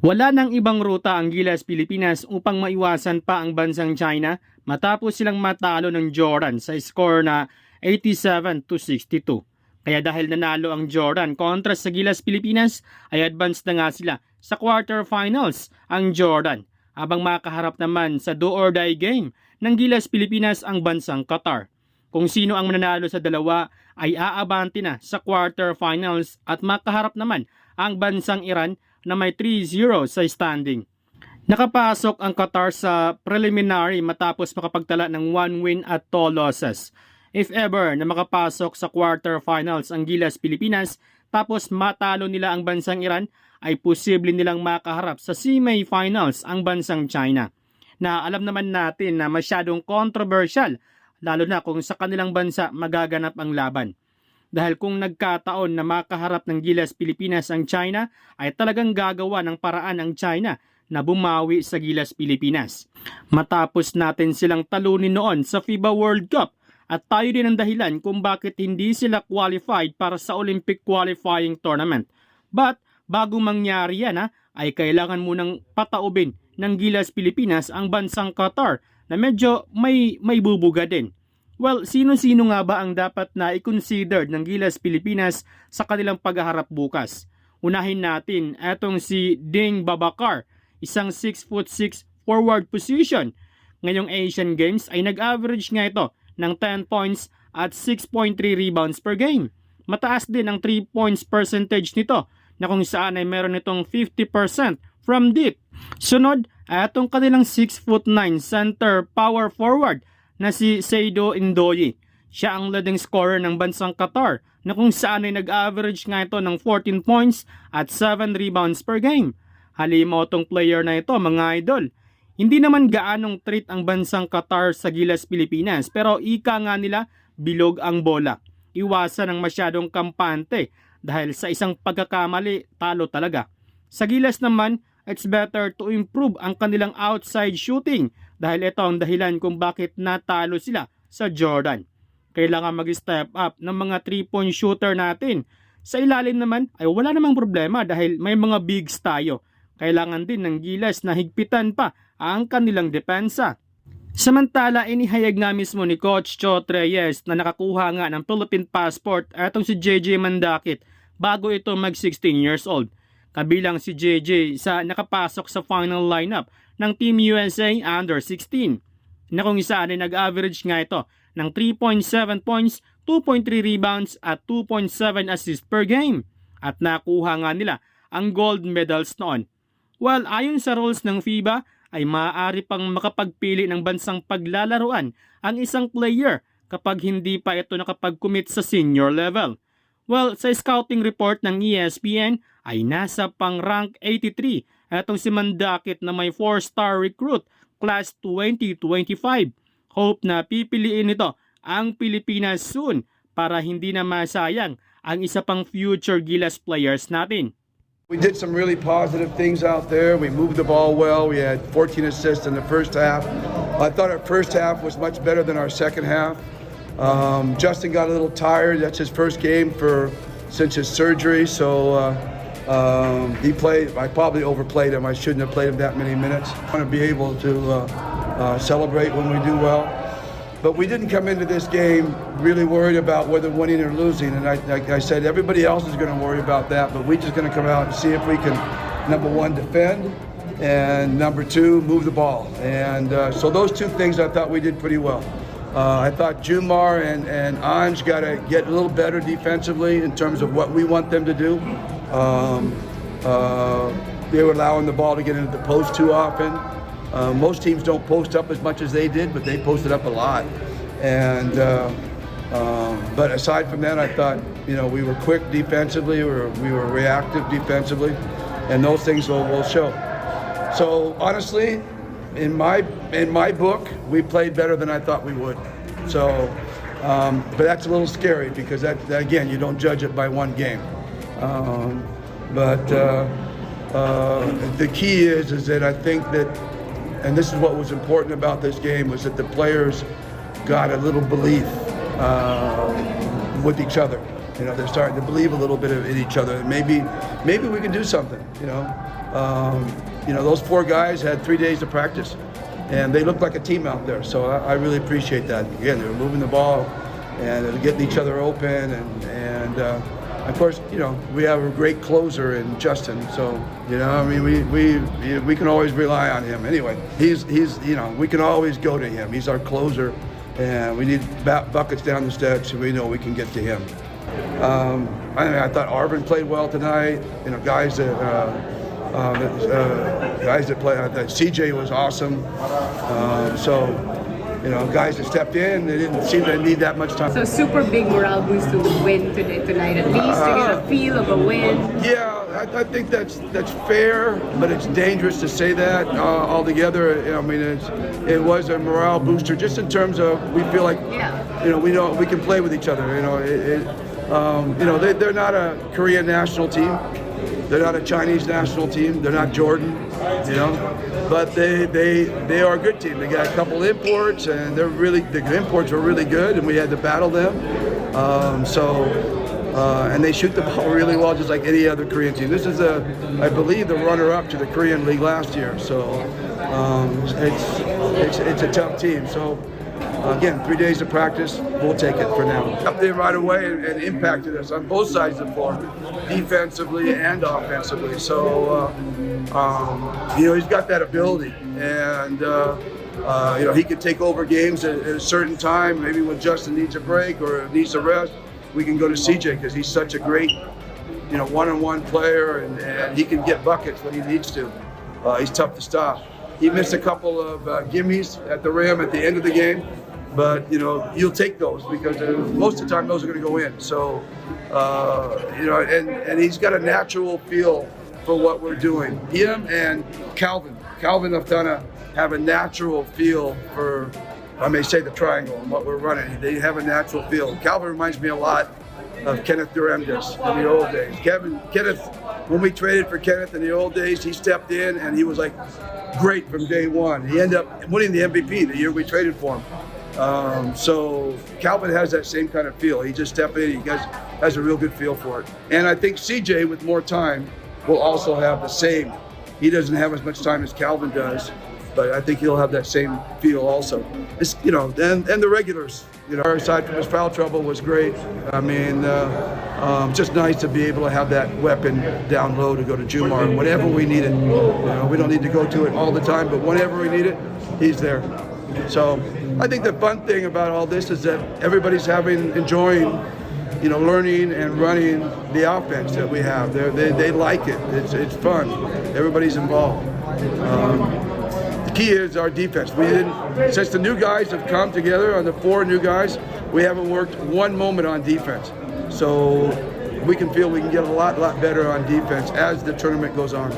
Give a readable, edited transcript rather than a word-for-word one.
Wala nang ibang ruta ang Gilas Pilipinas upang maiwasan pa ang bansang China matapos silang matalo ng Jordan sa score na 87-62. Kaya dahil nanalo ang Jordan kontra sa Gilas Pilipinas ay advance na nga sila sa quarterfinals ang Jordan, habang makaharap naman sa do-or-die game ng Gilas Pilipinas ang bansang Qatar. Kung sino ang mananalo sa dalawa ay aabante na sa quarterfinals at makaharap naman ang bansang Iran na may 3-0 sa standing. Nakapasok ang Qatar sa preliminary matapos makapagtala ng 1 win at 2 losses. If ever na makapasok sa quarterfinals ang Gilas Pilipinas tapos matalo nila ang bansang Iran, ay posible nilang makaharap sa semi-finals ang bansang China, na alam naman natin na masyadong controversial, lalo na kung sa kanilang bansa magaganap ang laban. Dahil kung nagkataon na makaharap ng Gilas Pilipinas ang China, ay talagang gagawa ng paraan ang China na bumawi sa Gilas Pilipinas. Matapos natin silang talunin noon sa FIBA World Cup, at tayo din ang dahilan kung bakit hindi sila qualified para sa Olympic qualifying tournament. But bago mangyari yan ay kailangan munang pataubin ng Gilas Pilipinas ang bansang Qatar na medyo may bubuga din. Well, sino-sino nga ba ang dapat na i-consider ng Gilas Pilipinas sa kanilang paghaharap bukas? Unahin natin etong si Ding Babakar, isang 6'6" forward position. Ngayong Asian Games ay nag-average nga ito ng 10 points at 6.3 rebounds per game. Mataas din ang 3 points percentage nito na kung saan ay meron itong 50% from deep. Sunod, etong kanilang 6'9" center power forward na si Seido Indoye. Siya ang leading scorer ng bansang Qatar na kung saan ay nag-average nga ito ng 14 points at 7 rebounds per game. Halimaw tong player na ito, mga idol. Hindi naman gaanong treat ang bansang Qatar sa Gilas Pilipinas, pero ika nga nila bilog ang bola. Iwasan ang masyadong kampante dahil sa isang pagkakamali talo talaga. Sa Gilas naman, it's better to improve ang kanilang outside shooting dahil ito ang dahilan kung bakit natalo sila sa Jordan. Kailangan mag-step up ng mga 3-point shooter natin. Sa ilalim naman ay wala namang problema dahil may mga bigs tayo. Kailangan din ng Gilas na higpitan pa ang kanilang depensa. Samantala, inihayag nga mismo ni Coach Chot Reyes na nakakuha nga ng Philippine passport atong si JJ Mandaquit bago ito mag 16 years old. Kabilang si JJ sa nakapasok sa final lineup ng Team USA Under 16. Na kung saan ay nag-average nga ito ng 3.7 points, 2.3 rebounds at 2.7 assists per game. At nakuha nga nila ang gold medals noon. Well, ayon sa rules ng FIBA, ay maaari pang makapagpili ng bansang paglalaruan ang isang player kapag hindi pa ito nakapag-commit sa senior level. Well, sa scouting report ng ESPN ay nasa pang rank 83 itong si Mandaquit na may 4-star recruit class 2025. Hope na pipiliin nito ang Pilipinas soon para hindi na masayang ang isa pang future Gilas players natin. We did some really positive things out there. We moved the ball well. We had 14 assists in the first half. I thought our first half was much better than our second half. Justin got a little tired. That's his first game since his surgery. So he played. I probably overplayed him. I shouldn't have played him that many minutes. I want to be able to celebrate when we do well. But we didn't come into this game really worried about whether winning or losing. And like I said, everybody else is going to worry about that. But we're just going to come out and see if we can, number one, defend, and number two, move the ball. And so those two things I thought we did pretty well. I thought Jumar and Anj got to get a little better defensively in terms of what we want them to do. They were allowing the ball to get into the post too often. Most teams don't post up as much as they did, but they posted up a lot. And but aside from that, I thought we were quick defensively, we were reactive defensively, and those things will show. So honestly, in my book, we played better than I thought we would. So, but that's a little scary because that again, you don't judge it by one game. But the key is that I think that. And this is what was important about this game, was that the players got a little belief with each other. They're starting to believe a little bit in each other. Maybe we can do something. You know, those 4 guys had 3 days of practice, and they looked like a team out there. So I really appreciate that. Again, they were moving the ball and they're getting each other open, and of course, you know, we have a great closer in Justin. So, you know, I mean, we can always rely on him. Anyway, he's you know, we can always go to him. He's our closer, and we need buckets down the stretch, and we know we can get to him. I thought Arvin played well tonight. You know, guys that play. I thought CJ was awesome. So. You know, guys that stepped in, they didn't seem to need that much time. So super big morale boost to win tonight, at least to get a feel of a win. Yeah, I think that's fair, but it's dangerous to say that altogether. I mean, it was a morale booster just in terms of we feel like, you know we can play with each other. You know, they're not a Korean national team. They're not a Chinese national team. They're not Jordan, you know, but they are a good team. They got a couple imports, and the imports were really good, and we had to battle them. And they shoot the ball really well, just like any other Korean team. This is I believe, the runner-up to the Korean League last year. So it's a tough team. So. Again, 3 days of practice, we'll take it for now. Up there right away and impacted us on both sides of the floor, defensively and offensively. So, you know, he's got that ability, and you know, he can take over games at a certain time. Maybe when Justin needs a break or needs a rest, we can go to CJ because he's such a great, you know, one-on-one player, and he can get buckets when he needs to. He's tough to stop. He missed a couple of gimmies at the rim at the end of the game. But, you know, you'll take those because most of the time those are going to go in. So, you know, and he's got a natural feel for what we're doing. Him and Calvin Aftana have a natural feel for, I may say, the triangle and what we're running. They have a natural feel. Calvin reminds me a lot of Kenneth Duremdes in the old days. Kenneth, when we traded for Kenneth in the old days, he stepped in and he was like great from day one. He ended up winning the MVP the year we traded for him. So Calvin has that same kind of feel. He just stepped in, he has a real good feel for it. And I think CJ, with more time, will also have the same. He doesn't have as much time as Calvin does, but I think he'll have that same feel also. It's, you know, and the regulars, you know, aside from his foul trouble was great. I mean, just nice to be able to have that weapon down low to go to Jumar whenever we need it. You know, we don't need to go to it all the time, but whenever we need it, he's there. So I think the fun thing about all this is that everybody's enjoying, you know, learning and running the offense that we have. They like it. It's fun. Everybody's involved. The key is our defense. Since the new guys have come together, on the 4 new guys, we haven't worked one moment on defense. So we can feel we can get a lot better on defense as the tournament goes on.